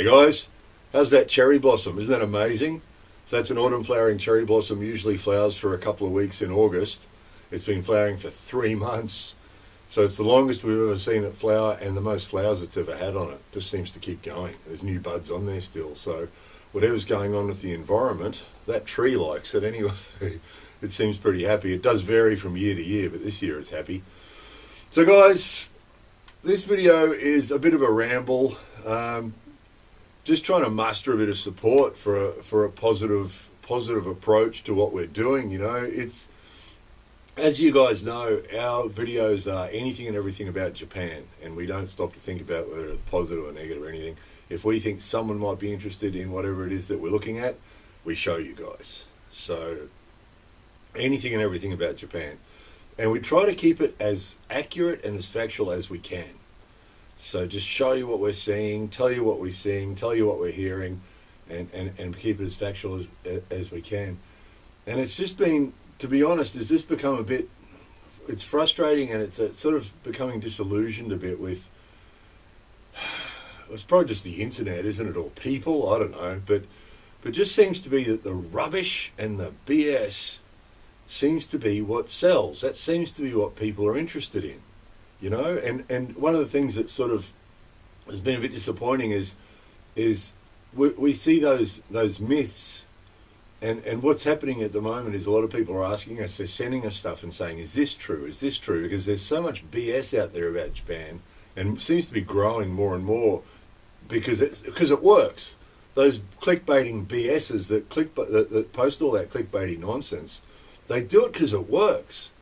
Hey guys, how's that cherry blossom? Isn't that amazing? So that's an autumn flowering cherry blossom, usually flowers for a couple of weeks in August. It's been flowering for 3 months. So it's the longest we've ever seen it flower and the most flowers it's ever had on it. Just seems to keep going. There's new buds on there still. So whatever's going on with the environment, that tree likes it anyway. It seems pretty happy. It does vary from year to year, but this year it's happy. So guys, this video is a bit of a ramble. Just trying to muster a bit of support for a positive approach to what we're doing. You know, it's, as you guys know, our videos are anything and everything about Japan, and we don't stop to think about whether it's positive or negative or anything. If we think someone might be interested in whatever it is that we're looking at, we show you guys. So anything and everything about Japan, and we try to keep it as accurate and as factual as we can. So just show you what we're seeing, tell you what we're seeing, tell you what we're hearing, and keep it as factual as we can. And it's just been, to be honest, it's just become a bit, it's frustrating, and it's sort of becoming disillusioned a bit with, it's probably just the internet, isn't it, or people, I don't know, but it just seems to be that the rubbish and the BS seems to be what sells. That seems to be what people are interested in. You know, and one of the things that sort of has been a bit disappointing is we see those myths, and what's happening at the moment is a lot of people are asking us, they're sending us stuff and saying, is this true? Is this true? Because there's so much BS out there about Japan, and it seems to be growing more and more because it works. Those clickbaiting BSs that post all that clickbaiting nonsense, they do it because it works.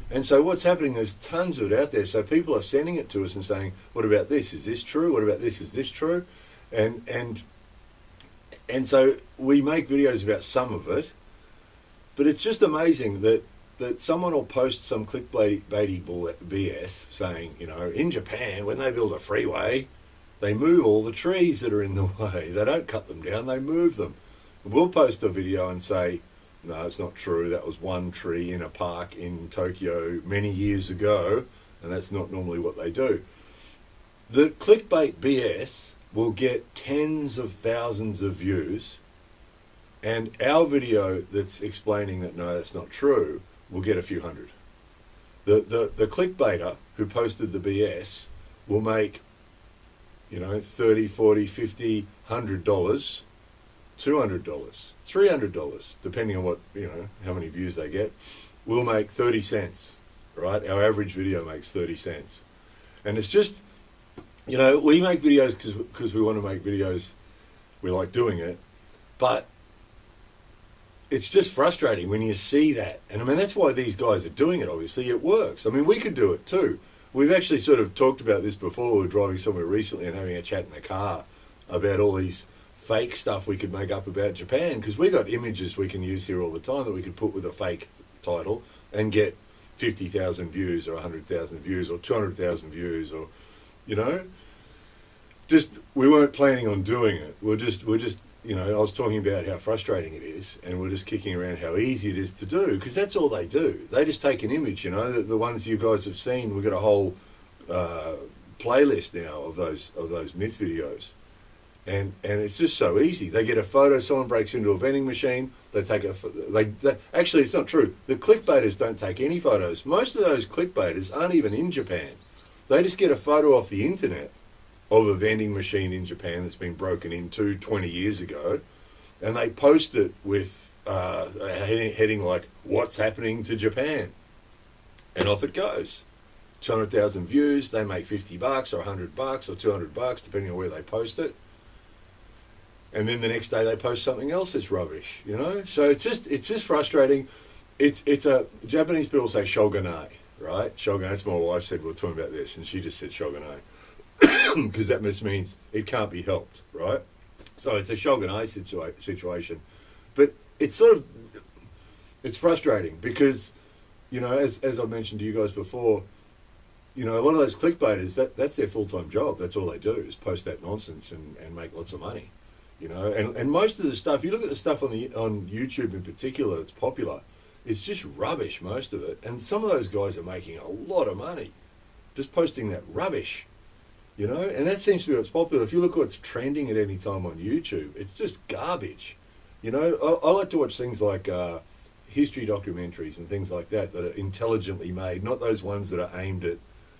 And so what's happening, there's tons of it out there. So people are sending it to us and saying, what about this? Is this true? What about this? Is this true? And so we make videos about some of it, but it's just amazing that someone will post some clickbaity BS saying, you know, in Japan, when they build a freeway, they move all the trees that are in the way. They don't cut them down, they move them. We'll post a video and say, no, it's not true. That was one tree in a park in Tokyo many years ago, and that's not normally what they do. The clickbait BS will get tens of thousands of views, and our video that's explaining that no, that's not true will get a few hundred. The clickbaiter who posted the BS will make, you know, $30, $40, $50, $100, $200, $300, depending on what, you know, how many views they get, we'll make 30 cents, right? Our average video makes 30 cents. And it's just, you know, we make videos because we want to make videos, we like doing it, but it's just frustrating when you see that. And I mean, that's why these guys are doing it, obviously. It works. I mean, we could do it too. We've actually sort of talked about this before. We were driving somewhere recently and having a chat in the car about all these fake stuff we could make up about Japan, because we got images we can use here all the time that we could put with a fake title and get 50,000 views or 100,000 views or 200,000 views, or, you know, just, we weren't planning on doing it. We're just, you know, I was talking about how frustrating it is, and we're just kicking around how easy it is to do, because that's all they do. They just take an image, you know, the ones you guys have seen. We've got a whole playlist now of those myth videos. And it's just so easy. They get a photo, someone breaks into a vending machine, they take actually, it's not true. The clickbaiters don't take any photos. Most of those clickbaiters aren't even in Japan. They just get a photo off the internet of a vending machine in Japan that's been broken into 20 years ago, and they post it with a heading like, what's happening to Japan? And off it goes. 200,000 views, they make $50 or $100 or $200, depending on where they post it. And then the next day they post something else that's rubbish, you know? So it's just frustrating. It's a, Japanese people say shogunai, right? Shogunai, that's my wife said, we were talking about this, and she just said shogunai, because that just means it can't be helped, right? So it's a shogunai situation. But it's sort of, it's frustrating because, you know, as I mentioned to you guys before, you know, a lot of those clickbaiters, that's their full-time job. That's all they do, is post that nonsense and make lots of money. You know, and most of the stuff, you look at the stuff on YouTube in particular that's popular, it's just rubbish, most of it. And some of those guys are making a lot of money just posting that rubbish. you know, and that seems to be what's popular. If you look what's trending at any time on YouTube, it's just garbage. You know, I like to watch things like history documentaries and things like that are intelligently made, not those ones that are aimed at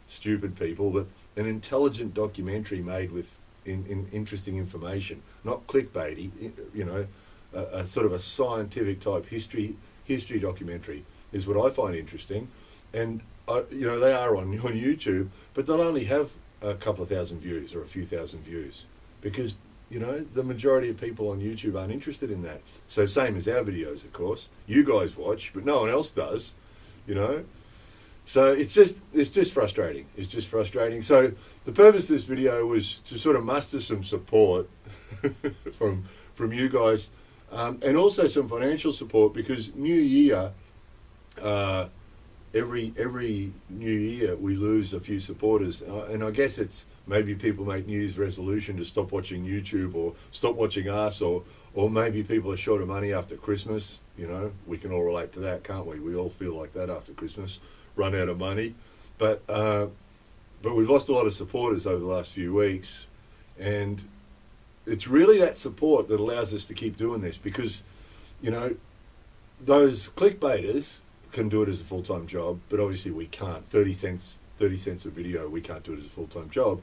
stupid people, but an intelligent documentary made with in interesting information, not clickbaity. You know, a sort of a scientific type history documentary is what I find interesting, and you know, they are on YouTube, but they'll only have a couple of thousand views or a few thousand views because, you know, the majority of people on YouTube aren't interested in that. So same as our videos, of course. You guys watch, but no one else does, you know. So it's just frustrating. It's just frustrating. So the purpose of this video was to sort of muster some support from you guys, and also some financial support, because New Year, every New Year we lose a few supporters, and I guess it's maybe people make New Year's resolution to stop watching YouTube or stop watching us, or maybe people are short of money after Christmas. You know, we can all relate to that, can't we? We all feel like that after Christmas, run out of money. But we've lost a lot of supporters over the last few weeks, and it's really that support that allows us to keep doing this, because, you know, those clickbaiters can do it as a full-time job, but obviously we can't. 30 cents a video, we can't do it as a full-time job,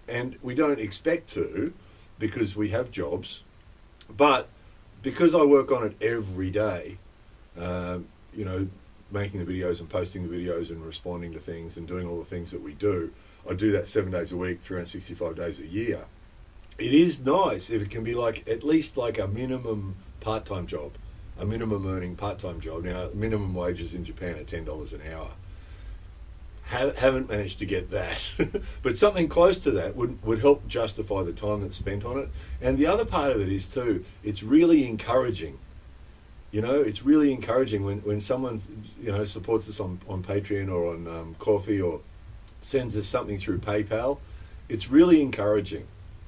and we don't expect to, because we have jobs. But because I work on it every day, you know, making the videos and posting the videos and responding to things and doing all the things that we do, I do that 7 days a week, 365 days a year. It is nice if it can be like at least like a minimum part-time job, a minimum earning part-time job. Now, minimum wages in Japan are $10 an hour. Haven't managed to get that, but something close to that would help justify the time that's spent on it. And the other part of it is too, it's really encouraging. You know, it's really encouraging when someone, you know, supports us on Patreon or on Coffee, or sends us something through PayPal. It's really encouraging,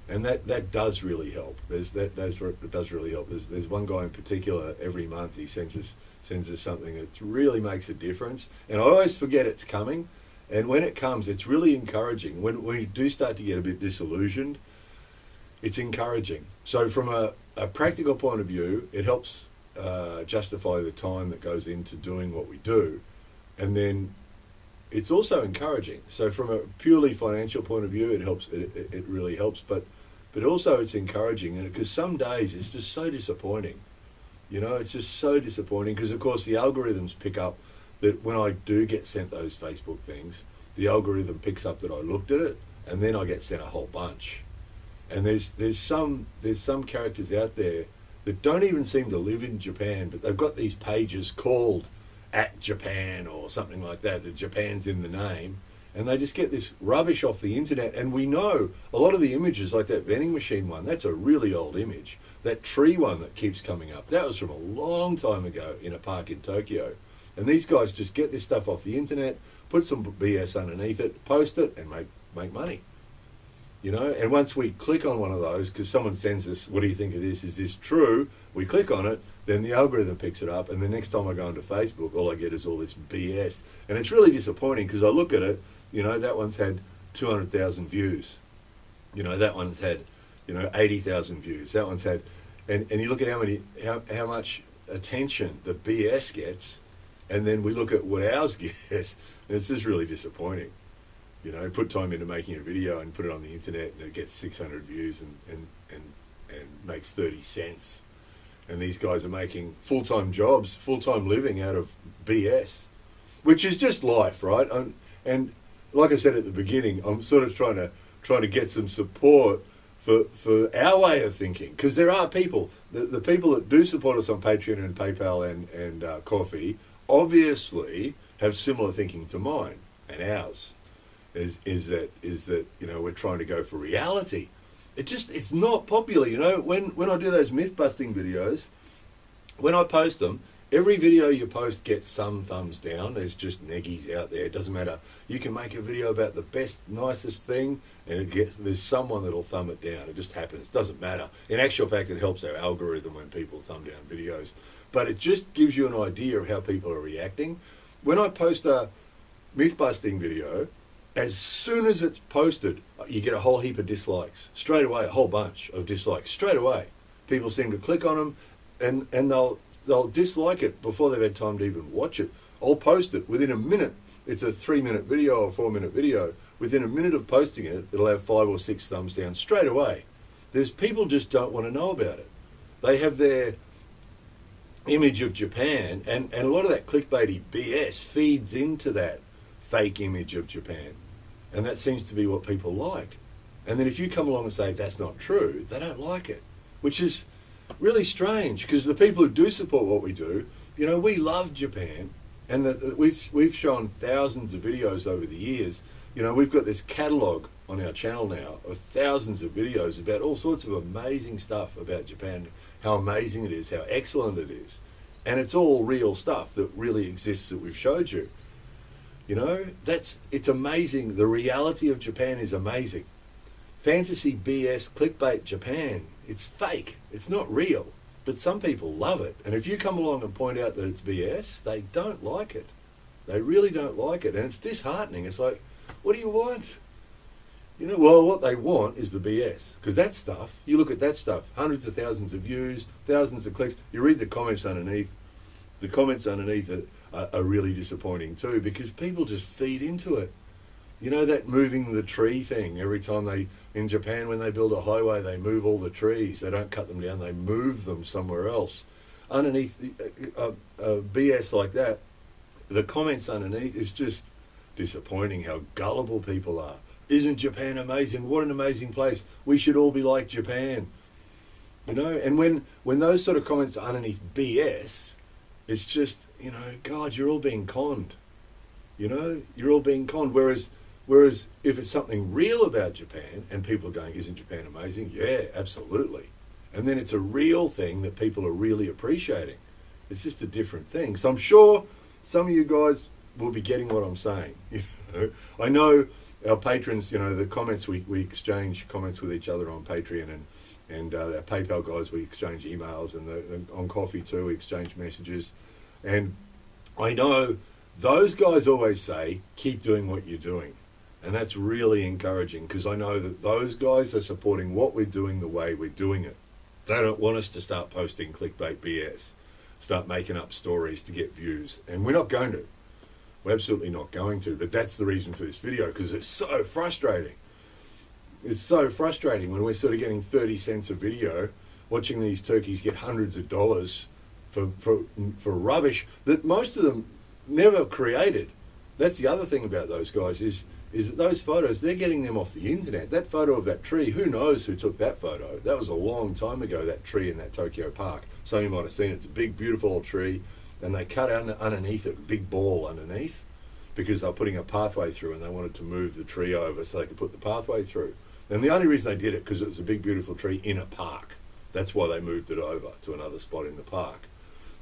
and that does really help. That does really help. There's one guy in particular, every month he sends us something that really makes a difference, and I always forget it's coming. And when it comes, it's really encouraging. When you do start to get a bit disillusioned, it's encouraging. So from a practical point of view, it helps justify the time that goes into doing what we do. And then it's also encouraging. So from a purely financial point of view, it helps. It really helps. But also it's encouraging, because some days it's just so disappointing. You know, it's just so disappointing, because of course the algorithms pick up that when I do get sent those Facebook things, the algorithm picks up that I looked at it, and then I get sent a whole bunch. And there's some characters out there that don't even seem to live in Japan, but they've got these pages called @Japan or something like that. That Japan's in the name, and they just get this rubbish off the internet. And we know a lot of the images, like that vending machine one, that's a really old image. That tree one that keeps coming up, that was from a long time ago in a park in Tokyo. And these guys just get this stuff off the internet, put some BS underneath it, post it, and make money. You know, and once we click on one of those, because someone sends us, what do you think of this? Is this true? We click on it, then the algorithm picks it up, and the next time I go into Facebook, all I get is all this BS. And it's really disappointing, because I look at it, you know, that one's had 200,000 views. You know, that one's had, you know, 80,000 views. That one's had, and you look at how much attention the BS gets, and then we look at what ours get, and it's just really disappointing. You know, put time into making a video and put it on the internet, and it gets 600 views and makes 30 cents. And these guys are making full-time jobs, full-time living out of BS, which is just life, right? And like I said at the beginning, I'm sort of trying to get some support for our way of thinking, because there are people, the people that do support us on Patreon and PayPal and Coffee, obviously have similar thinking to mine and ours. Is that you know, we're trying to go for reality. It's not popular, you know. When I do those myth busting videos, when I post them, every video you post gets some thumbs down. There's just neggies out there. It doesn't matter. You can make a video about the best, nicest thing, and there's someone that'll thumb it down. It just happens. It doesn't matter. In actual fact, it helps our algorithm when people thumb down videos. But it just gives you an idea of how people are reacting. When I post a myth busting video, as soon as it's posted, you get a whole heap of dislikes. Straight away, a whole bunch of dislikes. Straight away. People seem to click on them, and they'll dislike it before they've had time to even watch it. I'll post it within a minute. It's a 3-minute video or 4-minute video. Within a minute of posting it, it'll have 5 or 6 thumbs down straight away. There's people just don't want to know about it. They have their image of Japan, and a lot of that clickbaity BS feeds into that fake image of Japan. And that seems to be what people like. And then if you come along and say that's not true, they don't like it, which is really strange, because the people who do support what we do, you know, we love Japan, and we've shown thousands of videos over the years. You know, we've got this catalogue on our channel now of thousands of videos about all sorts of amazing stuff about Japan, how amazing it is, how excellent it is. And it's all real stuff that really exists that we've showed you. You know, it's amazing. The reality of Japan is amazing. Fantasy BS clickbait Japan, it's fake. It's not real. But some people love it. And if you come along and point out that it's BS, they don't like it. They really don't like it. And it's disheartening. It's like, what do you want? You know, well, what they want is the BS. Because that stuff, you look at that stuff, hundreds of thousands of views, thousands of clicks. You read the comments underneath. The comments underneath are really disappointing too, because people just feed into it. You know, that moving the tree thing, every time in Japan, when they build a highway, they move all the trees. They don't cut them down, they move them somewhere else. Underneath BS like that, the comments underneath is just disappointing how gullible people are. Isn't Japan amazing? What an amazing place. We should all be like Japan. You know, and when those sort of comments are underneath BS, it's just, you know, God, you're all being conned. You know, you're all being conned. Whereas if it's something real about Japan and people are going, isn't Japan amazing? Yeah, absolutely. And then it's a real thing that people are really appreciating. It's just a different thing. So I'm sure some of you guys will be getting what I'm saying. You know, I know our patrons, you know, the comments, we exchange comments with each other on Patreon, and our PayPal guys, we exchange emails, and on Coffee too, we exchange messages. And I know those guys always say, keep doing what you're doing. And that's really encouraging, because I know that those guys are supporting what we're doing the way we're doing it. They don't want us to start posting clickbait BS, start making up stories to get views. And we're not going to. We're absolutely not going to. But that's the reason for this video, because it's so frustrating. It's so frustrating when we're sort of getting 30 cents a video, watching these turkeys get hundreds of dollars for rubbish that most of them never created. That's the other thing about those guys is that those photos, they're getting them off the internet. That photo of that tree, who knows who took that photo? That was a long time ago, that tree in that Tokyo park. Some of you might have seen it. It's a big, beautiful old tree, and they cut underneath it, a big ball underneath, because they're putting a pathway through, and they wanted to move the tree over so they could put the pathway through. And the only reason they did it, because it was a big, beautiful tree in a park. That's why they moved it over to another spot in the park.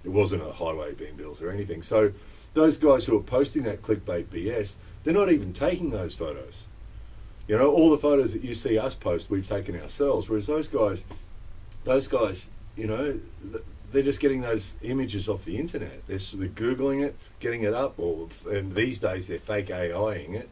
It wasn't a highway being built or anything. So those guys who are posting that clickbait BS, they're not even taking those photos. You know, all the photos that you see us post, we've taken ourselves. Whereas those guys, you know, they're just getting those images off the internet. They're Googling it, getting it up, and these days they're fake AIing it,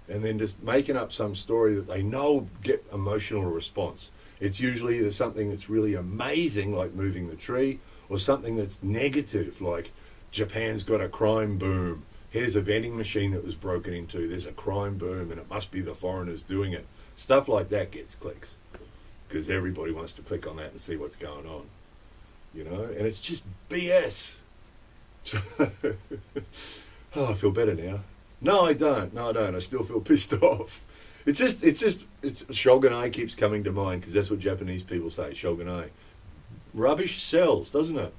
and then just making up some story that they know will get emotional response. It's usually either something that's really amazing, like moving the tree, or something that's negative, like Japan's got a crime boom. Here's a vending machine that was broken into. There's a crime boom, and it must be the foreigners doing it. Stuff like that gets clicks, because everybody wants to click on that and see what's going on. You know, and it's just BS. Oh, I feel better now. No, I don't. I still feel pissed off. It's shogunai keeps coming to mind, because that's what Japanese people say, shogunai. Rubbish sells, doesn't it?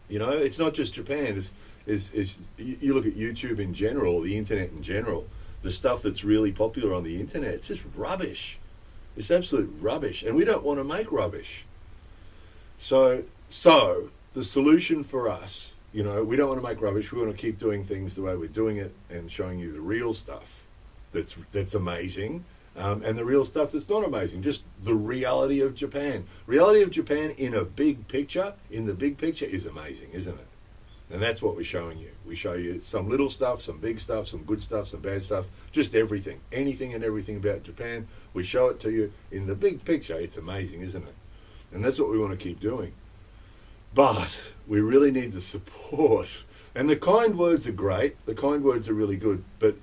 You know, it's not just Japan. You look at YouTube in general, the internet in general, the stuff that's really popular on the internet, it's just rubbish. It's absolute rubbish, and we don't want to make rubbish. So the solution for us, you know, we don't want to make rubbish. We want to keep doing things the way we're doing it and showing you the real stuff that's amazing, and the real stuff that's not amazing. Just the reality of Japan. Reality of Japan in the big picture is amazing, isn't it? And that's what we're showing you. We show you some little stuff, some big stuff, some good stuff, some bad stuff, just everything. Anything and everything about Japan. We show it to you in the big picture. It's amazing, isn't it? And that's what we want to keep doing. But we really need the support. And the kind words are great. The kind words are really good. But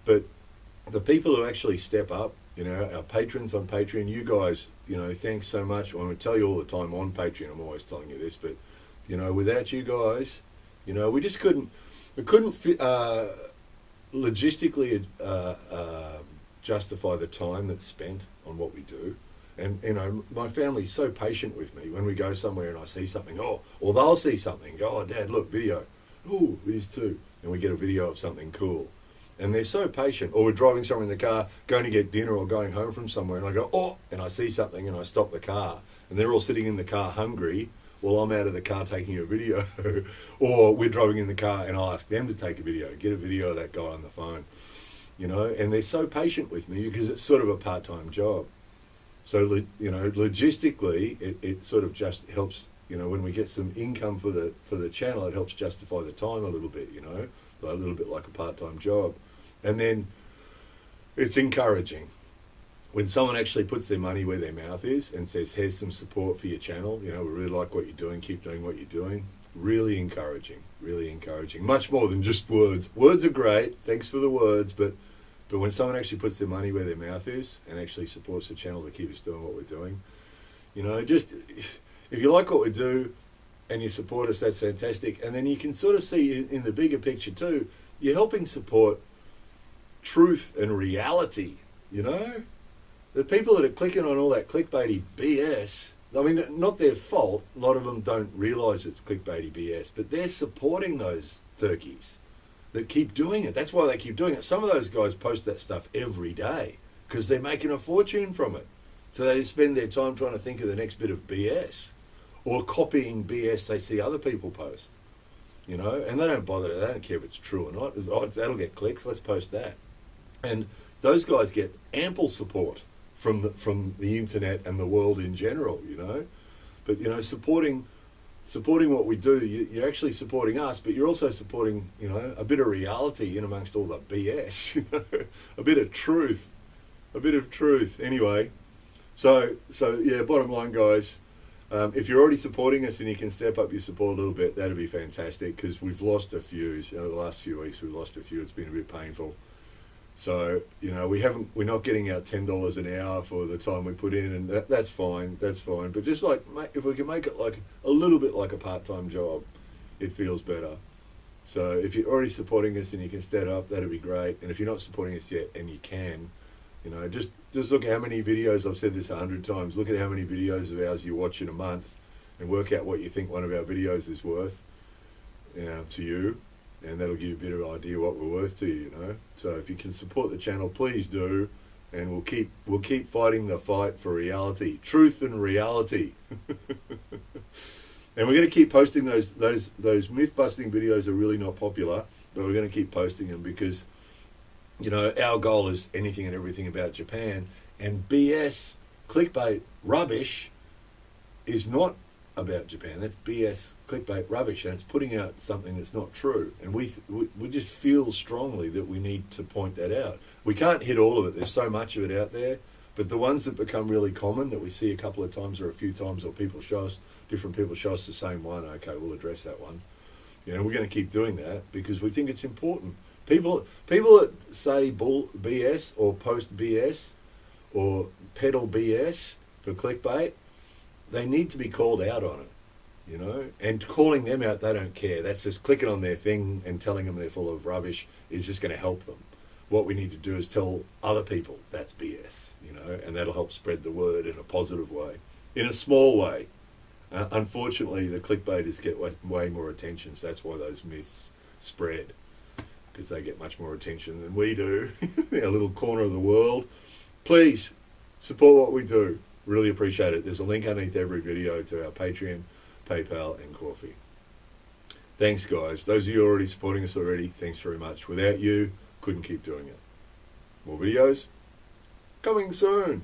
the people who actually step up, you know, our patrons on Patreon, you guys, you know, thanks so much. I'm going to tell you all the time on Patreon. I'm always telling you this, but, you know, without you guys, you know, we couldn't logistically justify the time that's spent on what we do. And, you know, my family's so patient with me when we go somewhere and I see something, or they'll see something, go, oh, Dad, look, video. Oh, it is too. And we get a video of something cool. And they're so patient. Or we're driving somewhere in the car, going to get dinner or going home from somewhere, and I go, oh, and I see something and I stop the car. And they're all sitting in the car hungry while I'm out of the car taking a video. Or we're driving in the car and I'll ask them to take a video, get a video of that guy on the phone. You know, and they're so patient with me because it's sort of a part-time job. So, you know, logistically, it sort of just helps, you know, when we get some income for the channel, it helps justify the time a little bit, you know, a little bit like a part-time job. And then it's encouraging when someone actually puts their money where their mouth is and says, here's some support for your channel. You know, we really like what you're doing. Keep doing what you're doing. Really encouraging, really encouraging. Much more than just words. Words are great. Thanks for the words. But when someone actually puts their money where their mouth is and actually supports the channel to keep us doing what we're doing, you know, just if you like what we do and you support us, that's fantastic. And then you can sort of see in the bigger picture too, you're helping support truth and reality, you know? The people that are clicking on all that clickbaity BS, I mean, not their fault. A lot of them don't realise it's clickbaity BS, but they're supporting those turkeys that keep doing it. That's why they keep doing it. Some of those guys post that stuff every day because they're making a fortune from it. So they spend their time trying to think of the next bit of BS or copying BS they see other people post, you know, and they don't bother. They don't care if it's true or not. Oh, that'll get clicks. Let's post that. And those guys get ample support from the internet and the world in general, you know. But, you know, supporting what we do, you're actually supporting us, but you're also supporting, you know, a bit of reality in amongst all the BS, you know, a bit of truth. Anyway, so yeah, bottom line, guys, if you're already supporting us and you can step up your support a little bit, that'd be fantastic, because we've lost a few. You know, the last few weeks we've lost a few. It's been a bit painful. So, you know, we're not getting our $10 an hour for the time we put in, and that's fine. But just like, if we can make it like a little bit like a part-time job, it feels better. So if you're already supporting us and you can step up, that'd be great. And if you're not supporting us yet and you can, you know, just look at how many videos, I've said this 100 times, look at how many videos of ours you watch in a month and work out what you think one of our videos is worth, you know, to you. And that'll give you a bit of an idea what we're worth to you, you know. So if you can support the channel, please do, and we'll keep fighting the fight for reality, truth and reality. And we're going to keep posting those myth busting videos. Are really not popular, but we're going to keep posting them because, you know, our goal is anything and everything about Japan, and BS, clickbait, rubbish is not about Japan. That's BS, clickbait, rubbish, and it's putting out something that's not true. And we just feel strongly that we need to point that out. We can't hit all of it. There's so much of it out there, but the ones that become really common that we see a couple of times or a few times, or different people show us the same one, okay, we'll address that one. You know, we're going to keep doing that because we think it's important. People that say BS or post BS or peddle BS for clickbait, they need to be called out on it, you know, and calling them out, they don't care. That's just clicking on their thing and telling them they're full of rubbish is just going to help them. What we need to do is tell other people that's BS, you know, and that'll help spread the word in a positive way, in a small way. Unfortunately, the clickbaiters get way more attention, so that's why those myths spread, because they get much more attention than we do, our little corner of the world. Please support what we do. Really appreciate it. There's a link underneath every video to our Patreon, PayPal, and Coffee. Thanks, guys. Those of you already supporting us already, thanks very much. Without you, couldn't keep doing it. More videos coming soon.